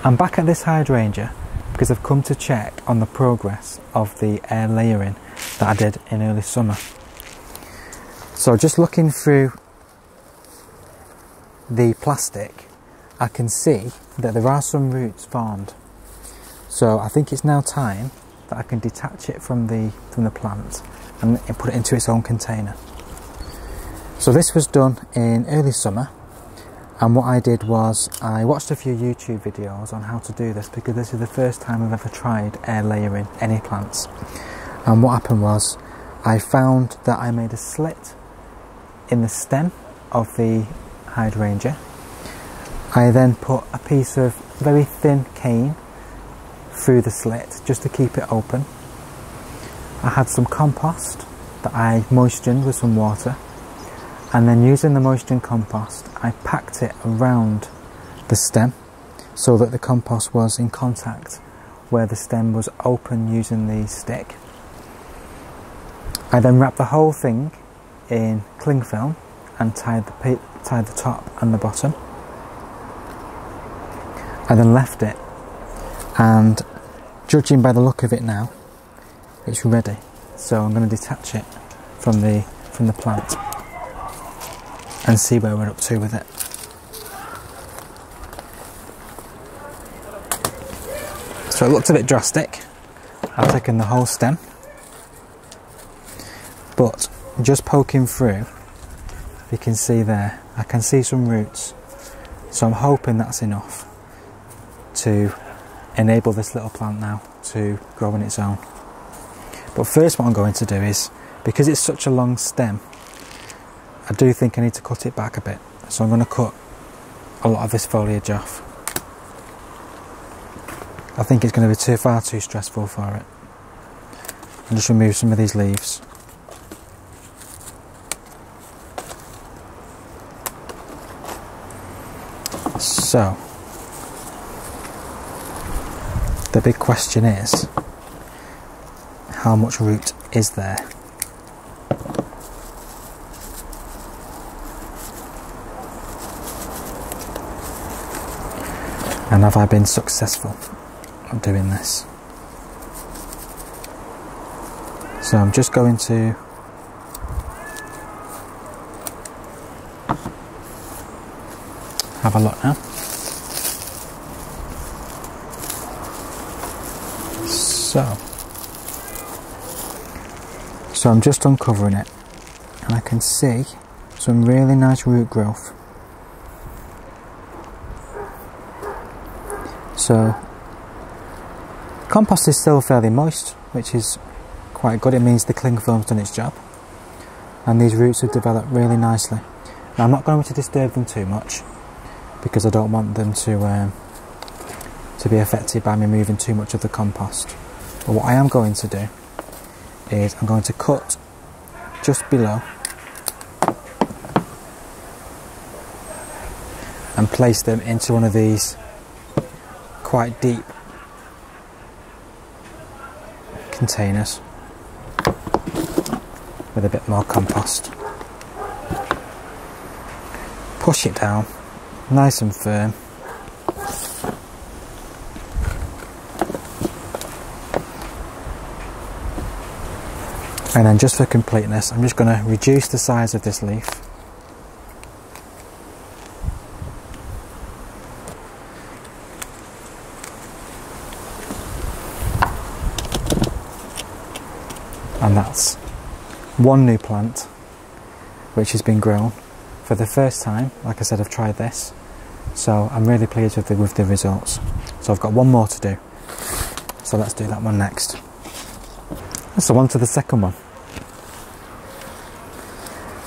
I'm back at this hydrangea because I've come to check on the progress of the air layering that I did in early summer. So just looking through the plastic, I can see that there are some roots formed. So I think it's now time that I can detach it from the plant and put it into its own container. So this was done in early summer, and what I did was I watched a few YouTube videos on how to do this because this is the first time I've ever tried air layering any plants. And what happened was I found that I made a slit in the stem of the hydrangea. I then put a piece of very thin cane through the slit just to keep it open. I had some compost that I moistened with some water, and then using the moistened compost I packed it around the stem so that the compost was in contact where the stem was open using the stick. I then wrapped the whole thing in cling film and tied the top and the bottom. I then left it, and judging by the look of it now, it's ready. So I'm going to detach it from the plant and see where we're up to with it. So it looks a bit drastic. I've taken the whole stem, but just poking through, you can see there, I can see some roots. So I'm hoping that's enough to enable this little plant now to grow on its own. But first what I'm going to do is, because it's such a long stem, I do think I need to cut it back a bit. So I'm going to cut a lot of this foliage off. I think it's going to be far too stressful for it. And just remove some of these leaves. So the big question is, how much root is there? And have I been successful at doing this? So I'm just going to have a look now. So I'm just uncovering it, and I can see some really nice root growth. So compost is still fairly moist, which is quite good. It means the cling film's done its job, and these roots have developed really nicely. Now I'm not going to disturb them too much because I don't want them to be affected by me moving too much of the compost. But what I am going to do is I'm going to cut just below and place them into one of these quite deep containers with a bit more compost. Push it down nice and firm. And then just for completeness, I'm just going to reduce the size of this leaf. And that's one new plant which has been grown for the first time. Like I said, I've tried this, so I'm really pleased with the results. So I've got one more to do, so let's do that one next. So on to the second one.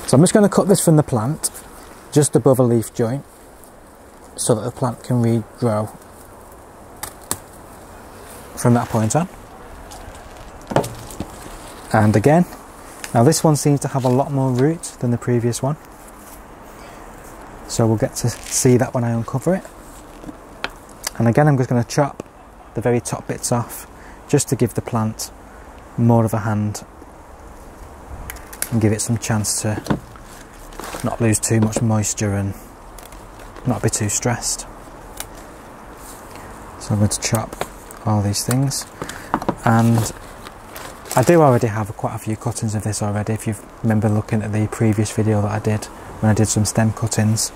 So I'm just going to cut this from the plant just above a leaf joint so that the plant can regrow from that point on. And again, now this one seems to have a lot more root than the previous one, so we'll get to see that when I uncover it. And again, I'm just going to chop the very top bits off just to give the plant more of a hand and give it some chance to not lose too much moisture and not be too stressed. So I'm going to chop all these things, and I do already have quite a few cuttings of this already, if you remember looking at the previous video that I did when I did some stem cuttings.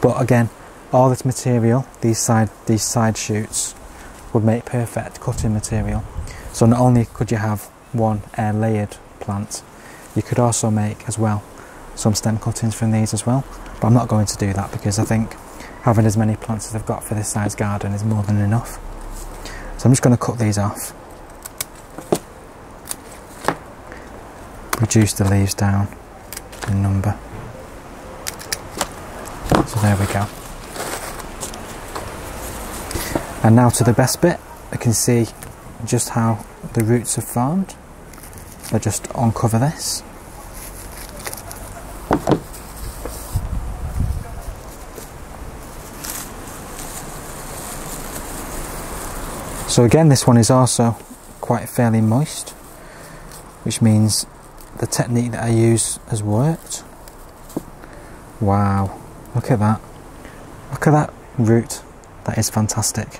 But again, all this material, these side shoots, would make perfect cutting material. So not only could you have one air layered plant, you could also make as well some stem cuttings from these as well. But I'm not going to do that because I think having as many plants as I've got for this size garden is more than enough. So I'm just going to cut these off. Reduce the leaves down in number. So there we go. And now to the best bit. I can see just how the roots have formed. So just uncover this. So again, this one is also quite fairly moist, which means the technique that I use has worked. Wow, look at that. Look at that root. That is fantastic.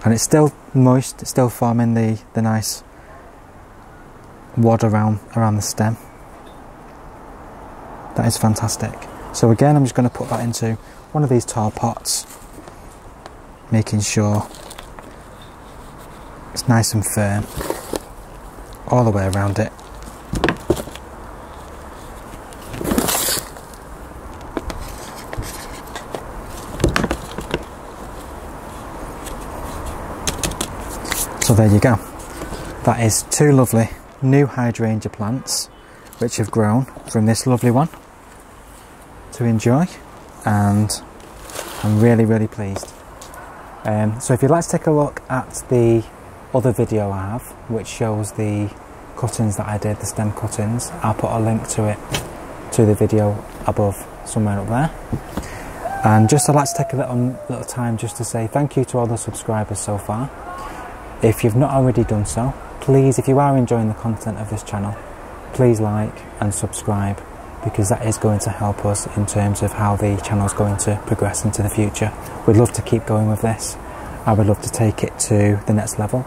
And it's still moist, it's still forming the nice wad around the stem. That is fantastic. So again, I'm just going to put that into one of these tall pots, making sure it's nice and firm all the way around it. So there you go. That is two lovely new hydrangea plants which have grown from this lovely one to enjoy, and I'm really pleased. So if you'd like to take a look at the other video I have which shows the cuttings that I did, the stem cuttings, I'll put a link to it, to the video above, somewhere up there. And just I'd like to take a little time just to say thank you to all the subscribers so far. If you've not already done so, please, if you are enjoying the content of this channel, please like and subscribe, because that is going to help us in terms of how the channel is going to progress into the future. We'd love to keep going with this. I would love to take it to the next level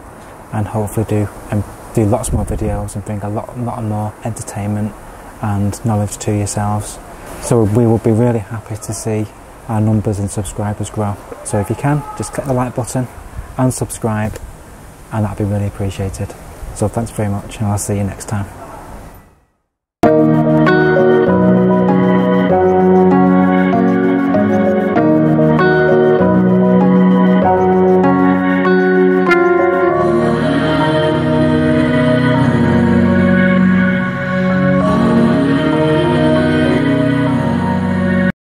and hopefully do lots more videos and bring a lot more entertainment and knowledge to yourselves. So we will be really happy to see our numbers and subscribers grow. So if you can, just click the like button and subscribe, and that'd be really appreciated. So thanks very much, and I'll see you next time.